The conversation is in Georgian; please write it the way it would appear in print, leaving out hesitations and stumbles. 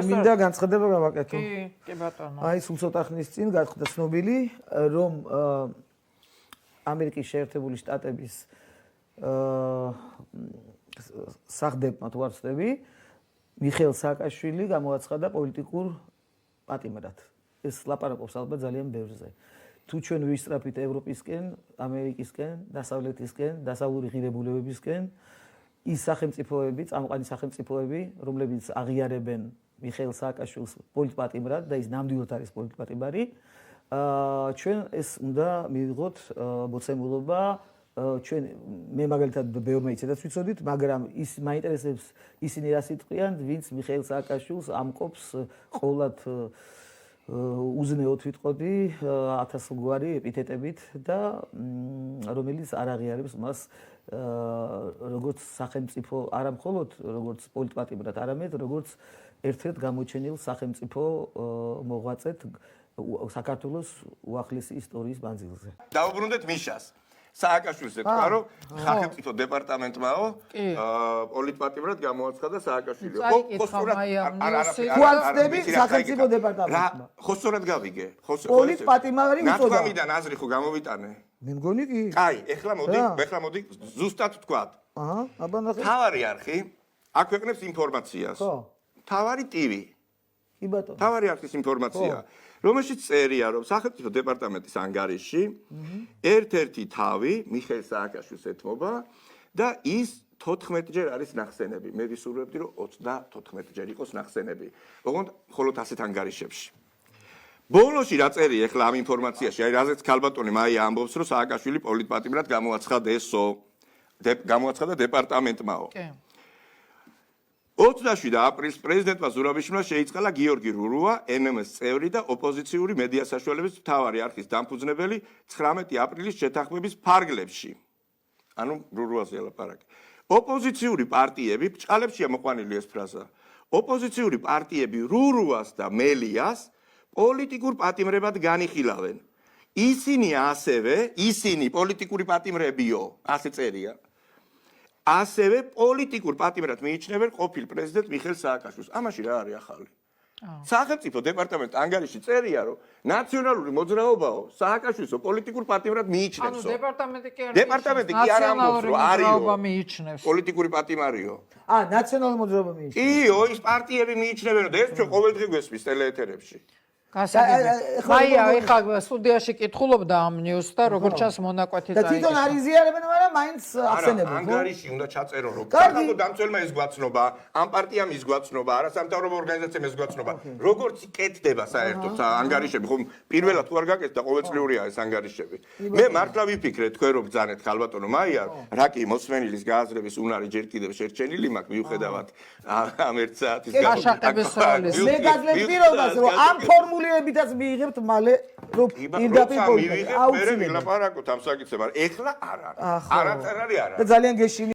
მინდა განცხადება გავაკეთო. კი ბატონო. აი, სულ ცოტა ხნის წინ გახდა ცნობილი, რომ ამერიკის შეერთებული შტატების სახლდებმა თუ არ ვცდები, მიხეილ სააკაშვილი გამოაცხადა პოლიტიკურ პატიმრად. ეს ლაპარაკობს ალბათ ძალიან ბევრზე. თუ ჩვენ ვისწრაფით ევროპისკენ, ამერიკისკენ, დასავლეთისკენ, დასავლური ღირებულებებისკენ, ის სახელმწიფოები, წამყვანი სახელმწიფოები, რომლებიც აღიარებენ მიხეილ სააკაშვილს პოლიტპატიმრად და ის ნამდვილად არის პოლიტპატიმარი, ჩვენ ეს უნდა მივიღოთ მოცემულობა, ჩვენ მე მაგალითად ბევრმა იცოდეთ ვიცოდით, მაგრამ ის მაინტერესებს ისინი რას იტყვიან, ვინც მიხეილ სააკაშვილს ამკობს ყოლად უზნეოდ ვიტყოდი 1000 გვარი ეპითეტებით და რომელიც არ აღიარებს მას როგორც სახელმწიფო არა მხოლოდ როგორც პოლიტპატიმრად, არამედ როგორც ერთ-ერთ გამოჩენილ სახელმწიფო მოღვაწედ საქართველოს უახლესი ისტორიის მანძილზე. დაუბრუნდეთ მიშას. სააკაშვილს ეთქვა, რომ სახელმწიფო დეპარტამენტმაო პოლიტპატიმრად გამოაცხადა სააკაშვილი. ხო ვცდები სახელმწიფო დეპარტამენტმა. ხო სწორად გავიგე. პოლიტპატიმარი უწოდა. ნათქვამიდან აზრი ხო გამოვიტანე? მე მგონი კი. კაი, ეხლა მოდი ზუსტად ვთქვათ. აბა ნახე. თავარი არხი აქვეყნებს ინფორმაციას. ხო. თავარი ტივი. კი ბატონო. თავარი არხის ინფორმაცია. რომელშიც წერია, რომ სახელმწიფო დეპარტამენტის ანგარიში ერთ-ერთი თავი მიხეილ სააკაშვილს ეთმობა და ის 14 ჯერ არის ნახსენები. მე ვისურვებდი, რომ 34 ჯერ იყოს ნახსენები. ოღონდ მხოლოდ ასეთ ანგარიშებში. ბოლოში რა წერია ახლა ამ ინფორმაციაში, აი რაზეც ქალბატონი მაია ამბობს, რომ სააკაშვილი პოლიტპატიმრად გამოაცხადესო. გამოაცხადა დეპარტამენტმაო. კი. 27 აპრილს პრეზიდენტმა ზურაბიშვილმა შეიწყალა გიორგი რურუა, NMS წევრი და ოპოზიციური მედია საშუალების მთავარი არქის დამფუძნებელი 19 აპრილის შეთანხმების ფარგლებში. ანუ რურუაზე ლაპარაკი. ოპოზიციური პარტიები, ბჭყალებშია მოყვანილი ეს ფრაზა. ოპოზიციური პარტიები რურუას და მელიას პოლიტიკურ პატიმრებად განიხილავენ. ისინი პოლიტიკური პატიმრებიო, ასე წერია. ასევე პოლიტიკურ პატიმრად მიიჩნევენ ყოფილ პრეზიდენტ მიხეილ სააკაშვილს. ამაში რა არის ახალი? სახელმწიფო დეპარტამენტის ანგარიში წერია, რომ ნაციონალური მოძრაობაო სააკაშვილსო პოლიტიკურ პატიმრად მიიჩნევსო. ანუ დეპარტამენტი კი არ ამბობს, რომ არისო მიიჩნევს. პოლიტიკური პატიმარიო. ნაციონალური მოძრაობა მიიჩნევს. იო, ის პარტიები მიიჩნევენ, და ეს ჩვენ ყოველდღე გვესმის ტელეეთერებში. მაია, ეხლა სტუდიაში კითხულობდა ამ ნიუსს და როგორც ჩანს მონაკვეთი და თვითონ არ იზიარებენ, მაგრამ მაინც ახსენებენ. ანგარიში უნდა ჩაწერო, რომ საქართველოს დამცველმა ეს გვაცნობა, ამ პარტიამ ის გვაცნობა, არასამთავრობო ორგანიზაციამ ეს გვაცნობა. როგორც კეთდება საერთოდ ანგარიშები, ხომ პირველად თუ არ გაკეთდა, ყოველწლიურია ეს ანგარიშები. მე მართლა ვიფიქრე, თქვენ რომ ბძანეთ ქალბატონო მაია, რა კი მოსმენილის გააზრების უნარი ჯერ კიდევ შერჩენილი მაქვს, მიუხედავად ამ ერთ საათის განმავლობაში. მე გაძლევ პირობას, რომ ამ ფორმულირებითაც მიიღებთ მალე რომ პირდაპირ აუცილებლად. მე ვილაპარაკოთ ამ საკითხზე, მაგრამ ეხლა არა. არაწერ არის არა. და ძალიან გეშინი